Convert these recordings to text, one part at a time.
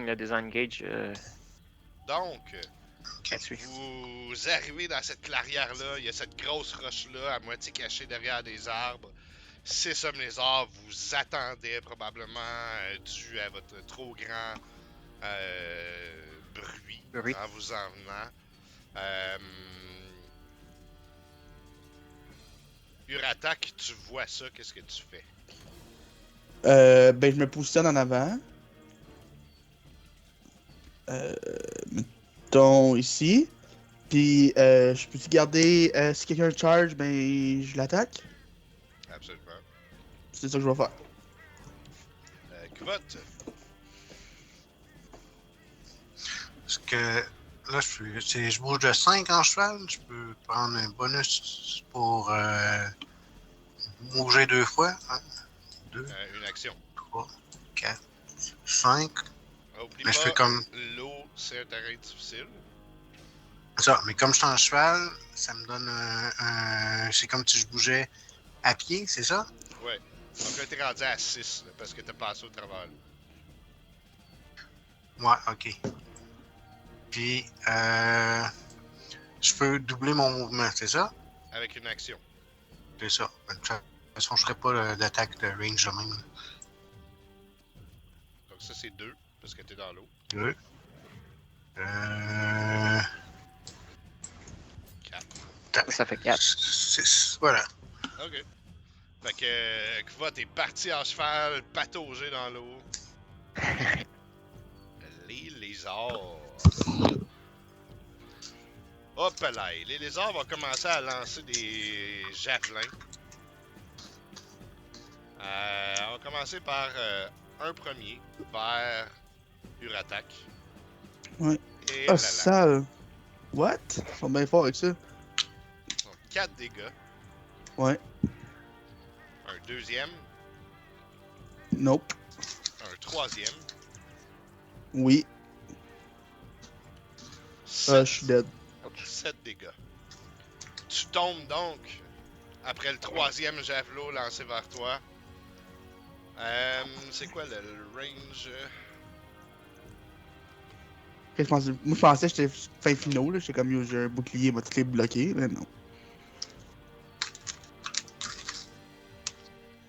le disengage Donc, là-dessus. vous arrivez dans cette clairière-là, il y a cette grosse roche-là à moitié cachée derrière des arbres. 6 hommes lézards vous attendaient probablement dû à votre trop grand bruit en vous en venant. Uratak, tu vois ça, qu'est-ce que tu fais? Ben, je me positionne en avant. Mettons ici. Puis, je peux-tu garder. Si quelqu'un charge, ben, je l'attaque. Absolument. C'est ça que je vais faire. Kvot, Parce que là, je bouge de 5 en cheval. Je peux prendre un bonus pour bouger 2 fois. 2, une action. 3, 4, 5. Oublie Mais pas, je fais comme l'eau, c'est un terrain difficile. ça. Mais comme je suis en cheval, ça me donne un. C'est comme si je bougeais à pied, c'est ça? Ouais. Donc là, t'es rendu à 6 là, parce que t'as passé au travers. Ouais, ok. Puis, je peux doubler mon mouvement, c'est ça? Avec une action. C'est ça. De toute façon, je ferai pas d'attaque de range de même. Donc ça, c'est 2 parce que t'es dans l'eau. 2. 4. Ça fait 4. 6. Voilà. Ok. Fait que Kvot est parti en cheval, pataugé dans l'eau. Les lézards. Hop là, les lézards vont commencer à lancer des javelins. On va commencer par un premier vers Uratak. Ouais. Et Ah, là, ça. What? Ils sont bien forts avec ça. 4 dégâts. Ouais. Un deuxième. Nope. Un troisième. Oui. 7, Je suis dead. 7 dégâts. Tu tombes donc après le troisième javelot lancé vers toi. C'est quoi le range? Moi, je pensais que j'étais fin finaux, là. J'étais comme, yo, j'ai un bouclier, il va tout les bloquer, mais non.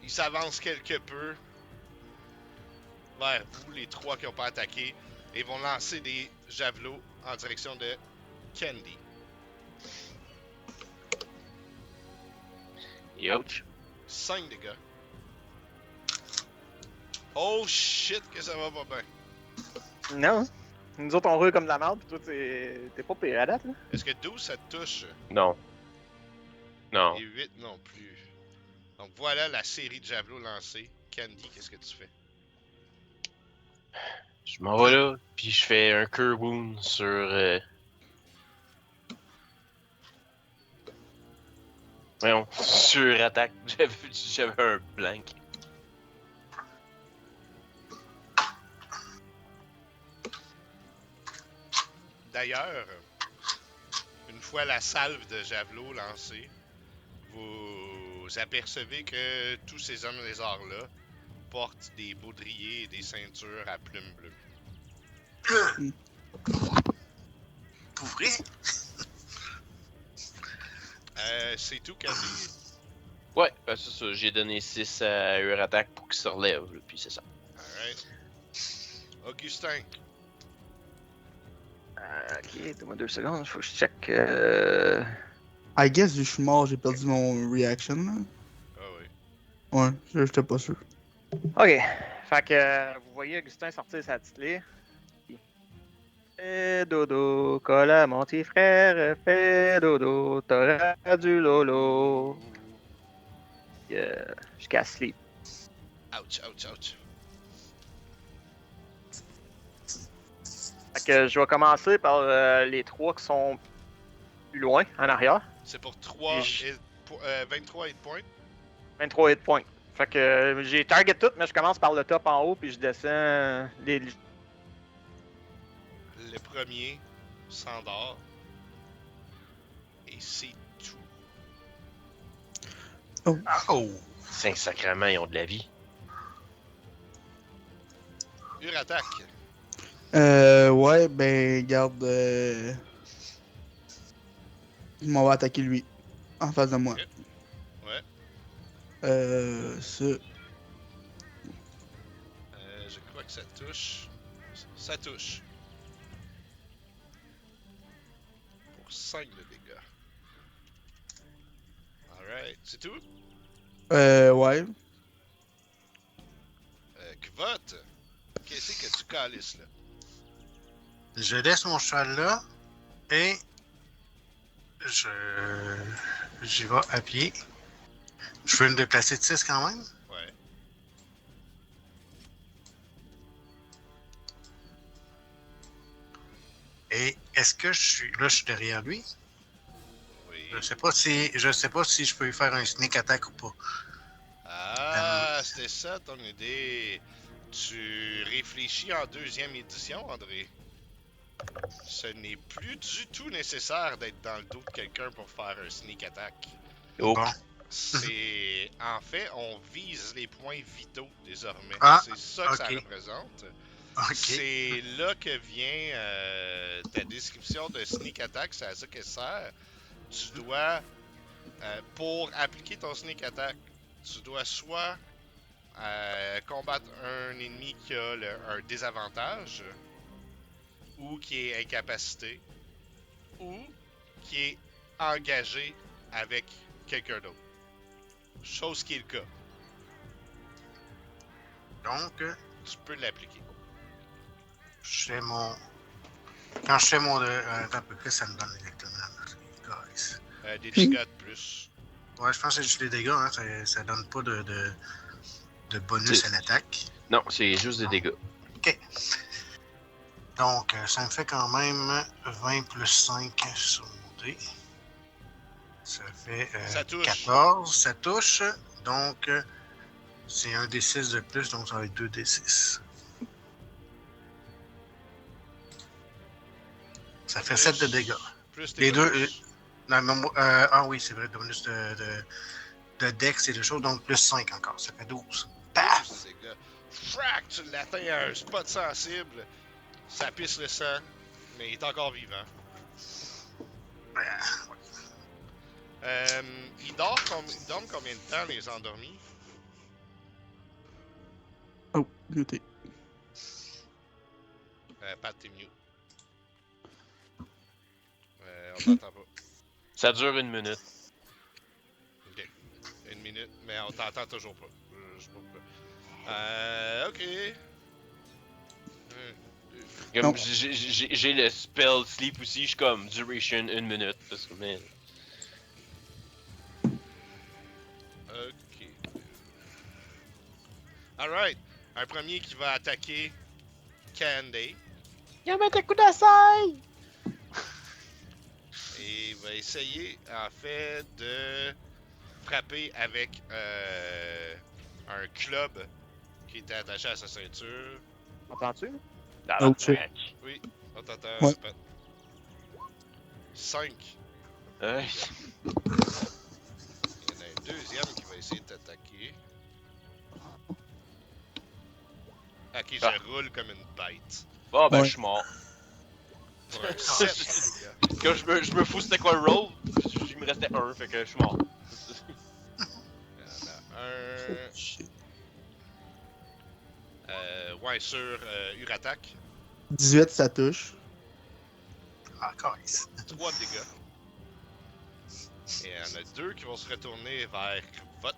Il s'avance quelque peu vers vous, les 3 qui n'ont pas attaqué, et vont lancer des javelots en direction de Candy. Ouch. 5 dégâts. Oh shit, que ça va pas bien. Non. Nous autres, on roule comme de la merde, pis toi, t'es pas pire à date, là. Est-ce que 12 ça te touche? Non. Non. Et 8 non plus. Donc voilà la série de javelots lancés. Candy, qu'est-ce que tu fais? Je m'en vais là, puis je fais un Cure Wound sur. Voyons, sur attaque. J'avais un blank. D'ailleurs, une fois la salve de javelot lancée, vous apercevez que tous ces hommes lézards-là portent des baudriers et des ceintures à plumes bleues. Pour vrai? C'est tout, Candy. Ouais, ben c'est ça. J'ai donné 6 à Urattack pour qu'il se relève, là, puis c'est ça. Alright. Augustin. Ok, donne-moi 2 secondes, faut que je check. I guess, vu que je suis mort, j'ai perdu mon reaction, là. Ah oui. Ouais, j'étais pas sûr. Ok, fait que vous voyez Augustin sortir sa petite lyre. Fais dodo, colle à mon petit frère, fais dodo, t'auras du lolo. Jusqu'à sleep. Ouch, ouch, ouch. Fait que je vais commencer par les 3 qui sont plus loin, en arrière. C'est pour 23 hit points. 23 hit points. Fait que j'ai target tout, mais je commence par le top en haut, puis je descends les... Le premier s'endort. Et c'est tout. Oh! Saint sacrement, ils ont de la vie. Urattack. Ouais, ben, garde. Je m'en vais attaquer lui. En face de moi. Ok. Ouais. Ça. Je crois que ça touche. Ça touche. Pour 5 de dégâts. Alright. C'est tout? Ouais. Kvot, qu'est-ce que tu calisses là? Je laisse mon cheval là et j'y vais à pied. Je peux me déplacer de 6 quand même. Ouais. Et est-ce que je suis derrière lui? Oui. Je sais pas si je peux lui faire un sneak attack ou pas. Ah, c'était ça ton idée. Tu réfléchis en deuxième édition, André. Ce n'est plus du tout nécessaire d'être dans le dos de quelqu'un pour faire un sneak attack. Oh. Bon. C'est. En fait, on vise les points vitaux désormais. Ah, C'est ça que ça ok. représente. Ok. C'est là que vient ta description de sneak attack, c'est à ça qu'elle sert. Tu dois, pour appliquer ton sneak attack, tu dois soit combattre un ennemi qui a un désavantage, ou qui est incapacité, ou qui est engagé avec quelqu'un d'autre. Chose qui est le cas. Donc, Tu peux l'appliquer. je fais mon. Quand je fais mon. Attends un peu, qu'est-ce que ça me donne exactement? Guys. Des dégâts de plus. Ouais, je pense que c'est juste les dégâts, hein. Ça donne pas de bonus à l'attaque. Non, c'est juste des dégâts. Ok. Donc, ça me fait quand même 20 plus 5 sur mon dé. Ça fait Ça touche. 14. Ça touche. Donc, c'est un D6 de plus, donc ça va être 2 D6. Ça fait 7 de dégâts. Plus Les tes deux. bonus. Non, mais ah oui, c'est vrai, bonus de dex et de choses, donc plus 5 encore. Ça fait 12. Paf! Plus tes dégâts. Frac, tu l'atteins à un spot sensible. Ça pisse le sang, mais il est encore vivant. Il dorment combien de temps, les endormis? Oh, muté. Pat, t'es mute. On t'entend pas. Ça dure 1 minute. Ok. 1 minute, mais on t'entend toujours pas. Je sais pas pourquoi. Ok. Comme Non. j'ai le spell sleep aussi, je suis comme duration 1 minute. Parce que, mais... Ok. Alright. Un premier qui va attaquer Candy. Il va mettre un coup d'assaille! Et il va essayer, en fait, de frapper avec un club qui était attaché à sa ceinture. Entends-tu? Oh, shit. Oui, on t'entend. Ouais. 5. Ouais. Il y en a un deuxième qui va essayer de t'attaquer. Ok, Ah. je roule comme une bête. Bon, ben, Ouais. je suis mort. Pour un 7 de dégâts. Quand je me fous c'était quoi le roll, il me restait 1, fait que je suis mort. Il y en a un. Shit. Ouais, sur Uratak. 18, ça touche. Encore ici. 3 de dégâts. Et il y en a 2 qui vont se retourner vers Kvot.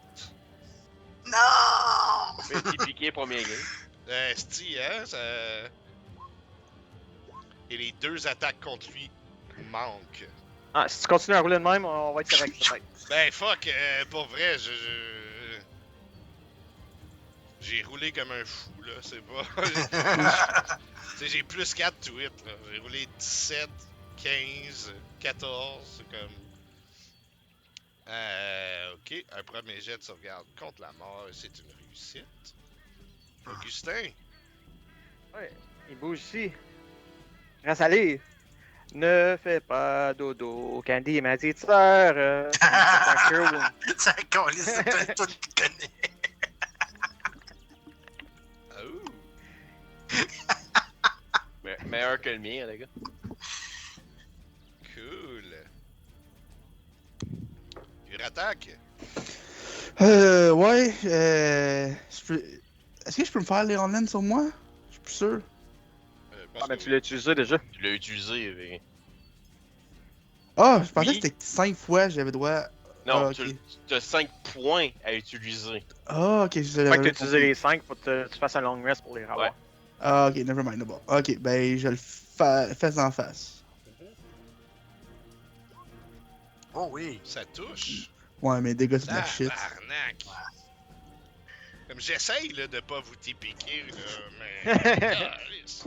Non! Petit piqué premier game. Sti, hein? Ça... Et les 2 attaques contre lui manquent. Ah, si tu continues à rouler de même, on va être correct peut-être. Ben fuck, pour vrai, j'ai roulé comme un fou, là, c'est pas... Tu sais, j'ai plus 4 tweets, là. J'ai roulé 17, 15, 14, c'est comme... ok, un premier jet de sauvegarde contre la mort, c'est une réussite. Augustin, Ouais, il bouge ici. Grâce à lui. Ne fais pas dodo. Candy est ma petite sœur. Ça a collé, c'est tout qui connaît. oh, Mais Meilleur que le mien, les gars. Cool. Urattaque. Ouais, Est-ce que je peux me faire les online sur moi? Je suis plus sûr. Ah, ben tu l'as utilisé déjà. Tu l'as utilisé, mais... Ah, je pensais Oui. que c'était 5 fois j'avais droit. Non, Ah, ok. tu as 5 points à utiliser. Ah, ok, je Faut pas que l'avais tu utilisé compris. les 5, faut que tu fasses un long rest pour les revoir. Ouais. Ah, ok, nevermind, d'abord. Ok, ben je le fais en face. Oh oui. Ça touche. Ouais, mais dégâts, c'est de la shit. Tabarnak. Comme j'essaye là, de pas vous typiquer, là, mais. Calice.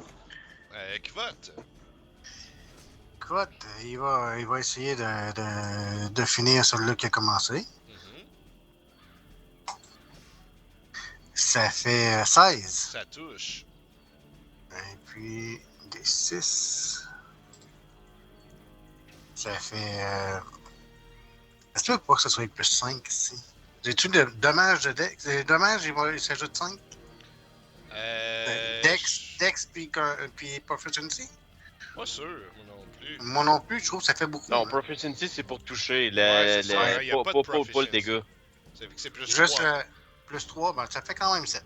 Kvot. Écoute, il va essayer de finir celui-là qui a commencé. Mhm. Ça fait 16. Ça touche. Et puis, des 6. Ça fait. Est-ce que pas que ça soit plus 5 ici? J'ai-tu de dommages de Dex? Les dommages, il s'ajoute 5? Dex puis Proficiency? Pas sûr, moi non plus. Moi non plus, je trouve que ça fait beaucoup. Non, là. Proficiency, c'est pour toucher. Ouais, c'est ça, y a pas de pas le proficiency. dégât. C'est plus Juste 3. plus 3, ben, ça fait quand même 7.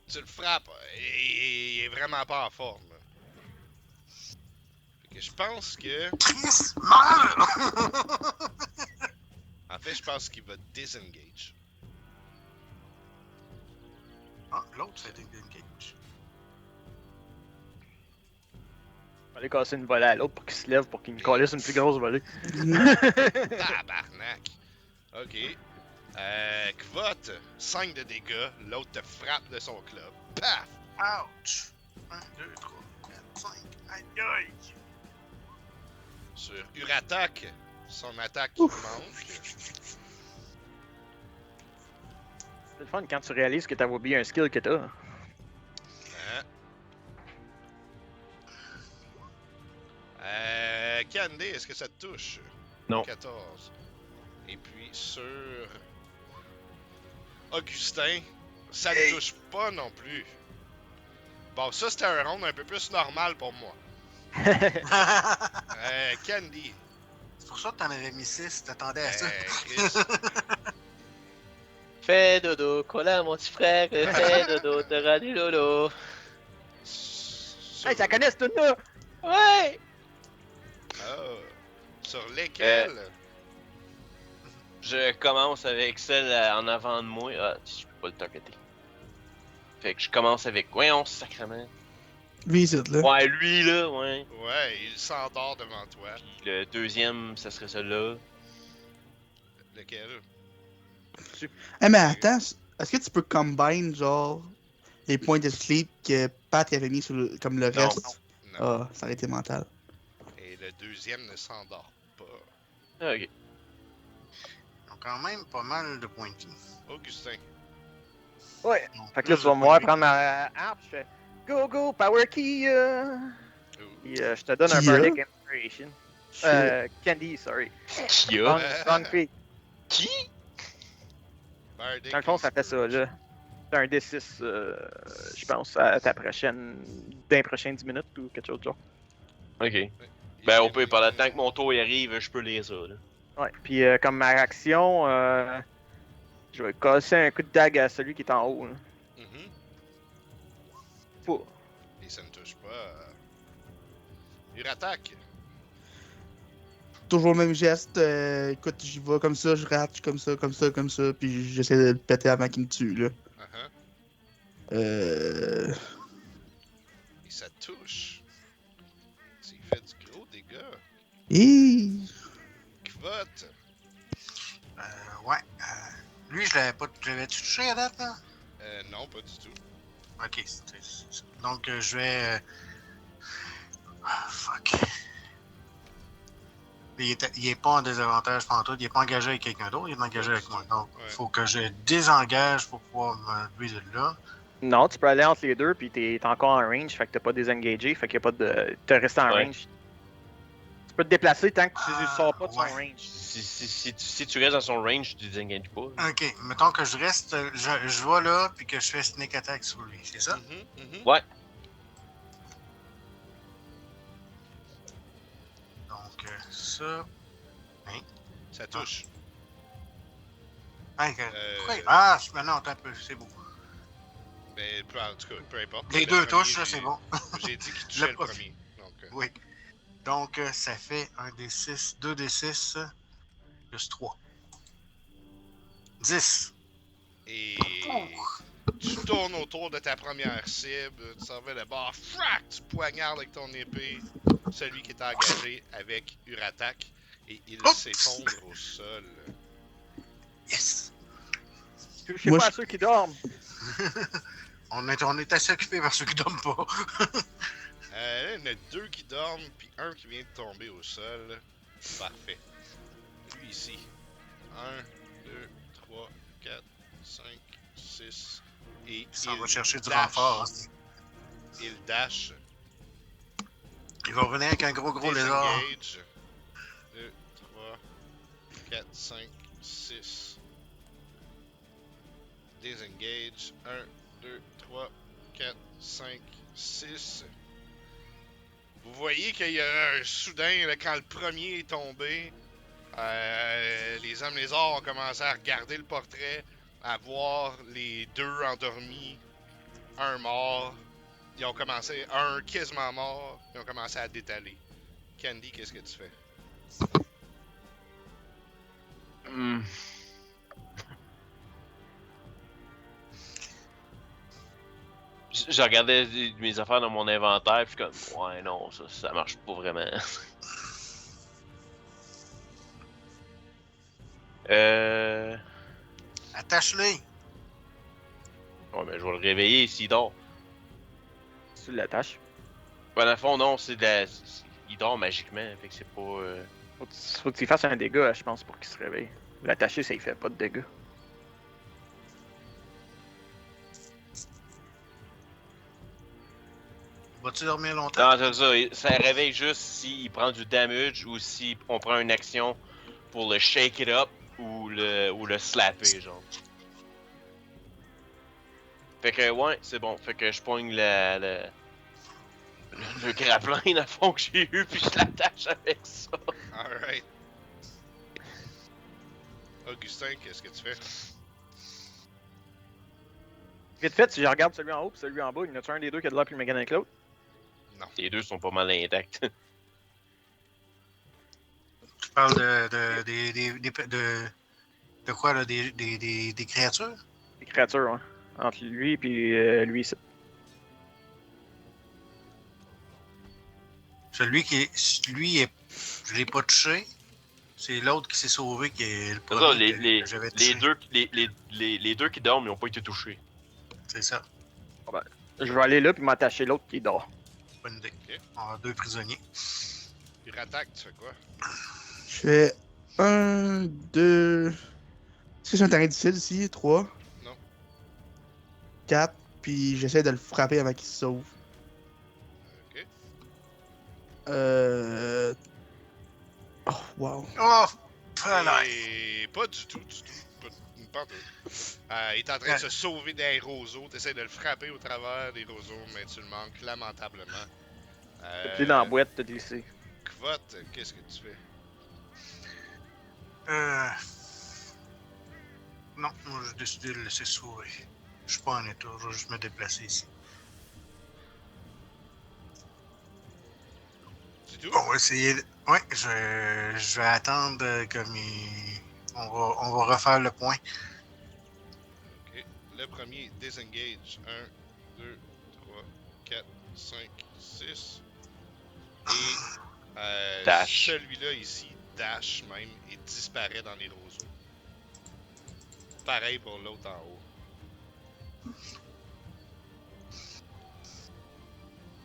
Tu le frappes, et il est vraiment pas en forme. Fait que je pense que. Chris, meurs! En fait, je pense qu'il va disengage. Ah, l'autre, c'est engage. On va aller casser une volée à l'autre pour qu'il se lève, pour qu'il me calisse une plus grosse volée. Tabarnak! Ok. Kvot, 5 de dégâts, l'autre te frappe de son club. Paf! Ouch! 1, 2, 3, 4, 5. Aïe aïe! Sur Urattaque, son attaque Ouf. manque. C'est le fun quand tu réalises que t'as oublié un skill que t'as. Hein? Candy, est-ce que ça te touche? Non. 14. Et puis sur Augustin, ça ne touche pas non plus. Bon, ça c'était un round un peu plus normal pour moi. Candy. C'est pour ça que t'en avais mis 6, t'attendais à ça. Chris. Fais dodo, colla mon petit frère, fais dodo, te râler lolo. Sur... Hey, ça connaît ce tune-là! Ouais! Ah, sur lesquels? Je commence avec celle en avant de moi. Ah, je peux pas le targeter. Fait que je commence avec. Voyons, sacrement. Lui, ici, là. Ouais, lui là, ouais. Ouais, il s'endort devant toi. Puis le deuxième, ça serait celui-là. Lequel? Eh, mais attends, est-ce que tu peux combine, genre, les points de sleep que Pat avait mis sur comme le Non. reste? Non. Ah, ça aurait été mental. Et le deuxième ne s'endort pas. Ah, ok. Ils ont quand même pas mal de points de vie. Augustin. Ouais. Non, Fait que là, plus tu vas de me voir points de prendre ma harpe, je fais Go, go, power key! Puis je te donne un Qui a? Bardic Inspiration. Shit. Candy, sorry. Qui a? Wrong Creek. Qui? Bardic Dans le fond, ça fait ça, là. C'est un D6, je pense, à ta prochaine. Dans les prochaines 10 minutes ou quelque chose de genre. Ok. Ben, on peut, pendant le temps que mon tour y arrive, je peux lire ça, là. Ouais. Puis comme ma réaction, je vais casser un coup de dague à celui qui est en haut, là. Mhm. Pour. Et ça ne touche pas. Urattaque. Toujours le même geste. Écoute, j'y vais comme ça, je rate comme ça, puis j'essaie de le péter avant qu'il me tue, là. Uh-huh. Et ça touche. Il fait du gros dégât. Hi! Kvot. Ouais. Lui, je l'avais touché à date, là? Non, pas du tout. Ok. Donc, je vais. Fuck. Il est pas en désavantage pantoute, il est pas engagé avec quelqu'un d'autre, il est engagé avec moi. Donc, il Ouais. faut que je désengage pour pouvoir me lever de là. Non, tu peux aller entre les deux, puis t'es encore en range, fait que t'as pas désengagé, fait qu'il y a pas de. T'es resté en Ouais. range. Tu peux te déplacer tant que tu sors pas de son ouais. range. Si tu restes dans son range, tu désengages pas. Ok, mettons que je reste, je vais là, puis que je fais sneak attack sur lui, c'est ça? Mhm, mhm. Ouais. ça. Ça touche. Mais non, attends un peu, c'est beau. Mais en tout cas, peu importe. Les Le deux premier, touchent, là, c'est bon. J'ai dit qu'il touchait le premier. premier. Donc, Oui. Donc, ça fait 1d6, 2d6, plus 3. 10. Et tu tournes autour de ta première cible, tu servais le bord, frac, tu poignardes avec ton épée celui qui est engagé avec Uratak et il s'effondre au sol. Yes! Touchez pas à ceux qui dorment. on est assez occupé par ceux qui dorment pas. Là, il y en a 2 qui dorment, puis un qui vient de tomber au sol. Parfait. Lui ici. 1, 2, 3, 4, 5, 6. Et Ça va chercher du dash. renfort. Il dash. Il va revenir avec un gros lézard. Disengage. 2, 3, 4, 5, 6. Disengage. 1, 2, 3, 4, 5, 6. Vous voyez qu'il y a un soudain, là, quand le premier est tombé, les hommes lézards ont commencé à regarder le portrait, à voir les 2 endormis, un mort. Ils ont commencé, un quasiment mort, ils ont commencé à détaler. Candy, qu'est-ce que tu fais? Je regardais mes affaires dans mon inventaire, puis comme, ouais, non, ça marche pas vraiment. Attache-les! Ouais, mais je vais le réveiller s'il dort. Tu l'attaches. Ben, dans le fond, non, il dort magiquement, fait que c'est pas. Faut que tu fasses un dégât, je pense, pour qu'il se réveille. L'attacher, ça, il fait pas de dégâts. Vas-tu dormir longtemps? Non, c'est ça. Ça réveille juste s'il prend du damage ou si on prend une action pour le shake it up ou le slapper, genre. Fait que, ouais, c'est bon. Fait que je pogne le grappin, dans le fond, que j'ai eu, puis je l'attache avec ça. Alright. Augustin, qu'est-ce que tu fais? Vite fait, si je regarde celui en haut et celui en bas, il y en a-tu un des deux qui a de l'air plus mécanique que l'autre? Non. Les deux sont pas mal intacts. Tu parles de quoi, là? Des créatures? Les créatures, ouais. Entre lui et lui, c'est. Celui je l'ai pas touché. C'est l'autre qui s'est sauvé qui est le C'est ça, premier que j'avais touché. les deux qui dorment, ils ont pas été touchés. C'est ça. Je vais aller là puis m'attacher l'autre qui dort. Bonne idée. Ok. On a 2 prisonniers. Uratak, tu fais quoi? Je fais 1, 2. Est-ce que j'ai un terrain difficile ici? 3. Non. 4. Puis j'essaie de le frapper avant qu'il se sauve. Ok. Oh, wow. Oh! Voilà. Et pas du tout. Pas du tout. Il est en train de se sauver des roseaux. Tu essaies de le frapper au travers des roseaux, mais tu le manques lamentablement. T'es dans la boîte, t'as glissé. Kvot, qu'est-ce que tu fais? Non, moi j'ai décidé de le laisser sauver. Je suis pas en état, je vais juste me déplacer ici. C'est tout? On va essayer. Ouais, je vais attendre comme il. On va refaire le point. Ok. Le premier, disengage. 1, 2, 3, 4, 5, 6. Et Dash. celui-là ici, dash même, et disparaît dans les roseaux. Pareil pour l'autre en haut.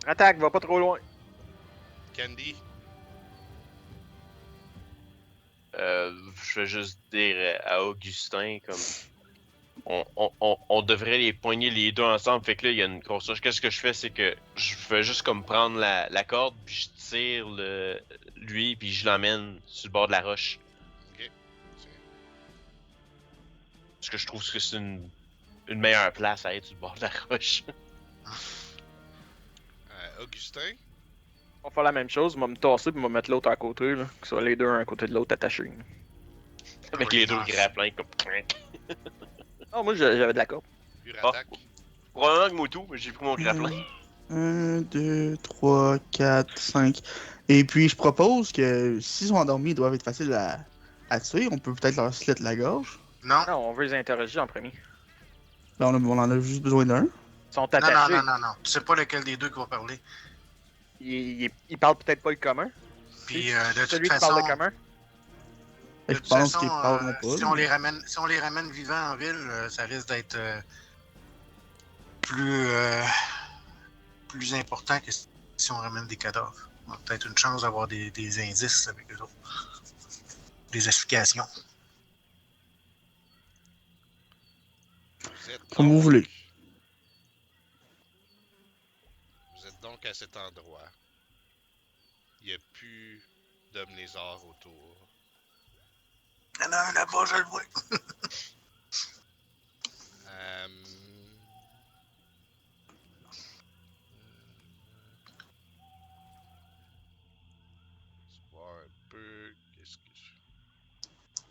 Attaque, va pas trop loin. Candy, Je vais juste dire à Augustin, comme. On devrait les poigner les deux ensemble, fait que là, il y a une grosse. Qu'est-ce que je fais, c'est que je vais juste comme prendre la corde, puis je tire lui, puis je l'emmène sur le bord de la roche. Ok. Parce que je trouve que c'est une meilleure place à être sur le bord de la roche. Augustin, On va faire la même chose, on va me tasser puis on va mettre l'autre à côté, là. Que ce soit les deux un à côté de l'autre attachés. Là. Avec Oui, les deux non, grappins comme. Ah, moi j'avais de la corde. Pure Ah. attaque. Probablement que Moutou, mais j'ai pris mon grappin. 1, 2, 3, 4, 5. Et puis, je propose que s'ils sont endormis, ils doivent être faciles à tuer. On peut peut-être leur slit la gorge. Non, Non, on veut les interroger en premier. Là, on en a juste besoin d'un. Ils sont non, non, attachés. non, non, non. Tu sais pas lequel des deux qui va parler. Ils parlent peut-être pas le commun. Puis, de toute Celui qui façon, parle le commun. Fait de que je toute pense façon, qu'ils parleront pas. si là. on les ramène vivants en ville, ça risque d'être plus, plus important que si on ramène des cadavres. On a peut-être une chance d'avoir des indices avec eux autres. Des explications. Vous êtes Comme vous donc- voulez. Vous êtes donc à cet endroit. Il n'y a plus d'hommes lézards autour. Il y en a un là-bas, je le vois. Euh, je vais voir un peu. Qu'est-ce que je.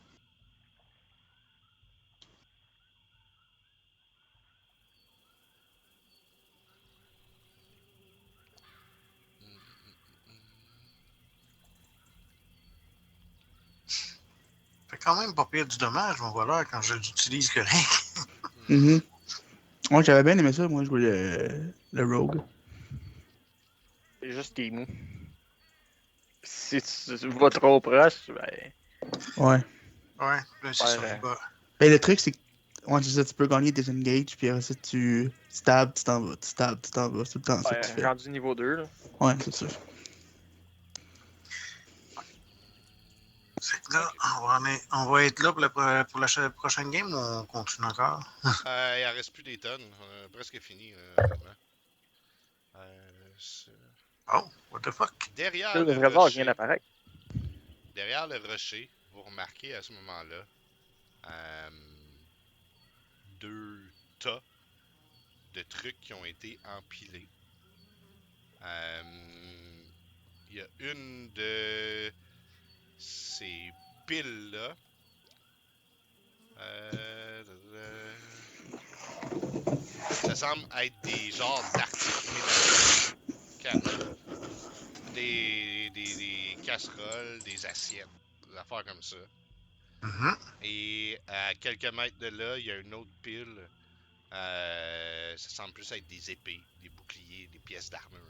Fait quand même pas pire du dommage, mon voleur, quand je l'utilise correct. Mhm. Moi, j'avais bien aimé ça. Moi, je voulais le Rogue. C'est juste qu'il est mou. Si tu vas trop proche, ben. Ouais. Ouais, là, c'est ça. Ouais. Bah, Ben, le truc, c'est que ouais, c'est ça, tu peux gagner des engages, puis après ça, tu stabs, tu t'en vas, tu stabs, tu t'en vas. C'est tout le temps ça que tu Ben, fais. rendu niveau 2, là. Ouais, c'est ça. c'est que là, on va être là pour la prochaine game ou on continue encore? Il en reste plus des tonnes. On a presque fini, honnêtement. C'est- Oh, what the fuck? Derrière Le le trésor vient rocher, d'apparaître. derrière le rocher, vous remarquez à ce moment-là deux tas de trucs qui ont été empilés. Il y a une de ces piles-là. Ça semble être des genres d'articles métalliques. Des casseroles, des assiettes, des affaires comme ça. Mhm. Et à quelques mètres de là, il y a une autre pile. Ça semble plus être des épées, des boucliers, des pièces d'armure.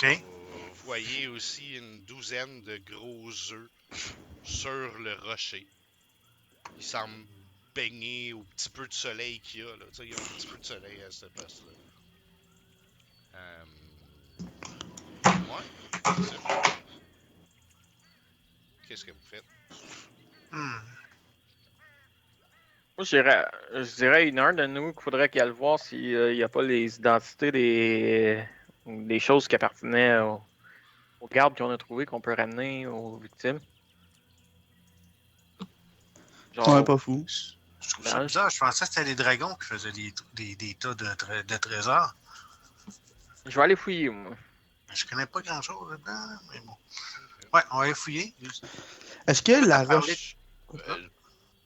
Ok. Vous voyez aussi une douzaine de gros œufs sur le rocher. Ils semblent baigner au petit peu de soleil qu'il y a. Là. Il y a un petit peu de soleil à cette place-là. Ouais, c'est ça. Qu'est-ce que vous faites? Hmm. Moi, je dirais à une heure de nous qu'il faudrait qu'il aille voir s'il n'y a pas les identités des choses qui appartenaient aux gardes qu'on a trouvés qu'on peut ramener aux victimes. Genre, Ouais, pas fou. Je trouve ça bizarre. Je pensais que c'était les dragons qui faisaient des tas de trésors. je vais aller fouiller, moi. Je connais pas grand-chose là-dedans, mais bon. Ouais, on va aller fouiller. Est-ce que la parler- roche.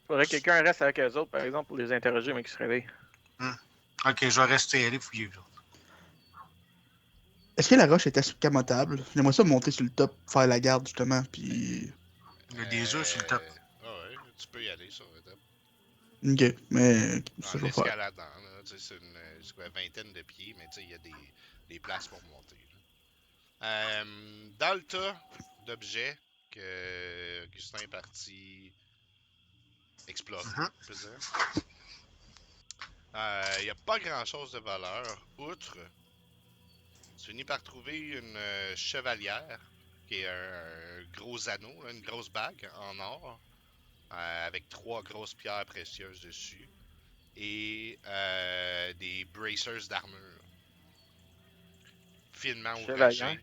Faudrait que quelqu'un reste avec eux autres, par exemple, pour les interroger, mais qu'ils se réveillent. Ok, je vais rester aller fouiller. Là. Est-ce que la roche était escamotable? J'aimerais ça monter sur le top, faire la garde, justement, puis. Il y a des œufs sur le top. Ouais, tu peux y aller sur le top. Ok, mais. Ça, En je vais faire. escaladant, là, c'est une vingtaine de pieds, mais il y a des places pour monter. Dans le tas d'objets que Augustin est parti explorer, on peut dire, il n'y a pas grand-chose de valeur, outre, tu finis par trouver une chevalière, qui est un gros anneau, là, une grosse bague en or, avec 3 grosses pierres précieuses dessus, et des bracers d'armure, finement Chevalière. ouvragés.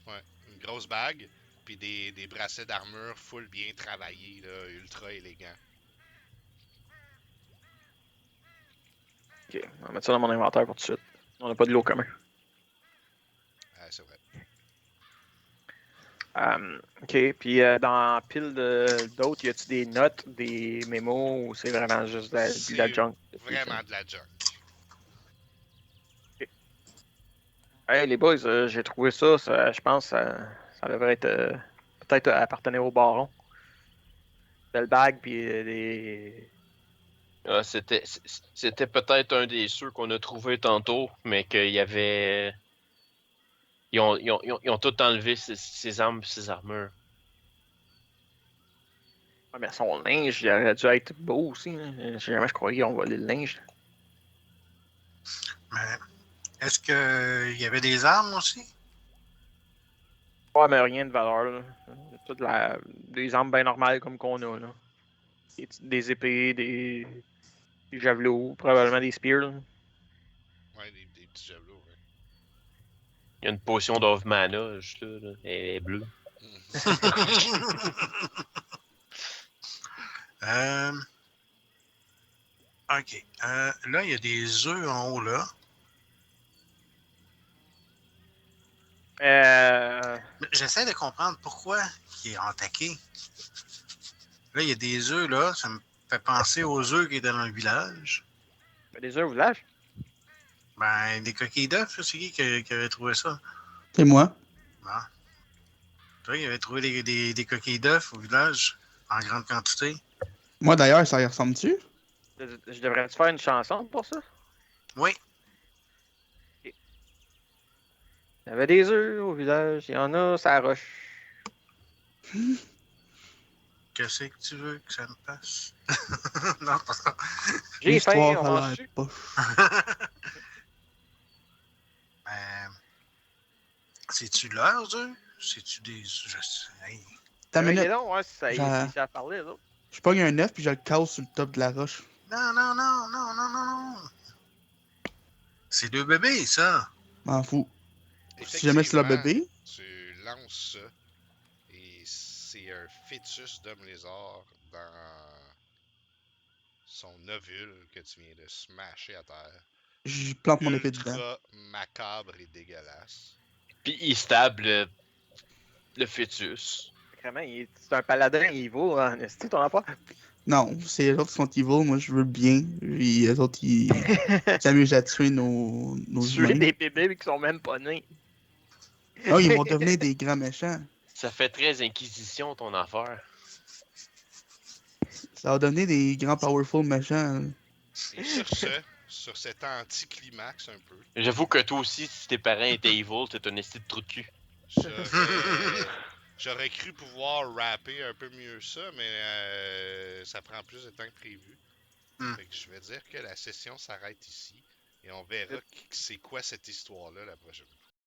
Ouais, une grosse bague, puis des bracelets d'armure full bien travaillés, là, ultra élégants. Ok, on va mettre ça dans mon inventaire pour tout de suite. On n'a pas de l'eau commun. c'est vrai. Ok, puis dans pile d'autres, y a-tu des notes, des mémos, ou c'est vraiment juste de la C'est junk? vraiment de la junk. Hey, les boys, j'ai trouvé ça, je pense, ça devrait être peut-être appartenir au baron. Belle bague, puis des. Ah, c'était peut-être un des ceux qu'on a trouvé tantôt, mais qu'il y avait. Ils ont tout enlevé ses armes et ses armures. Ouais, mais son linge, il aurait dû être beau aussi. Hein. Jamais je croyais qu'on volait le linge. Mais est-ce qu'il y avait des armes aussi? Ouais, mais rien de valeur, là. Des armes bien normales comme qu'on a, là. Des épées, des javelots, probablement des spears, là. Ouais, des petits javelots, ouais. Il y a une potion d'Ove Mana, juste là. Elle est bleue. Euh, ok. Là, il y a des œufs en haut, là. Euh. J'essaie de comprendre pourquoi ils ont attaqué. Là, il y a des œufs, là. Ça me fait penser aux œufs qui étaient dans le village. Des œufs au village? Ben, des coquilles d'œufs, ça, c'est qui avait trouvé ça? C'est moi. Bon. Tu vois, il avait trouvé des coquilles d'œufs au village en grande quantité. Moi, d'ailleurs, ça y ressemble-tu? Je devrais-tu faire une chanson pour ça? Oui. Il y avait des œufs au village, il y en a, ça roche. Qu'est-ce que tu veux que ça me passe? Non, pas ça. J'ai faim, on L'histoire a mange l'air poche. Ben, c'est-tu leurs œufs? C'est-tu des. Je sais. Hey. T'as une minute. donc, ouais, si ça y J'ai- réussit à parler, là. Je pogne un œuf puis je le casse sur le top de la roche. Non, non, non, non, non, non, non. C'est deux bébés, ça. M'en fous. Si jamais c'est leur bébé, Tu lances ça et c'est un fœtus d'homme lézard dans son ovule que tu viens de smasher à terre. je plante mon épée dedans. Ultra macabre et dégueulasse. Puis il stable le fœtus. Vraiment, c'est un paladin evil, hein, c'est ton appart. Non, c'est les autres qui sont evil, moi je veux le bien. Puis les autres, ils s'amusent à tuer nos Tuer humains. des bébés qui sont même pas nés. Oh, ils vont devenir des grands méchants. Ça fait très Inquisition ton affaire. Ça va devenir des grands powerful méchants. Et sur cet anticlimax un peu, J'avoue que toi aussi, si tes parents étaient evil, t'es un esti de trou de cul. j'aurais cru pouvoir rapper un peu mieux ça, mais ça prend plus de temps que prévu. Fait que je vais dire que la session s'arrête ici et on verra c'est quoi cette histoire-là la prochaine fois.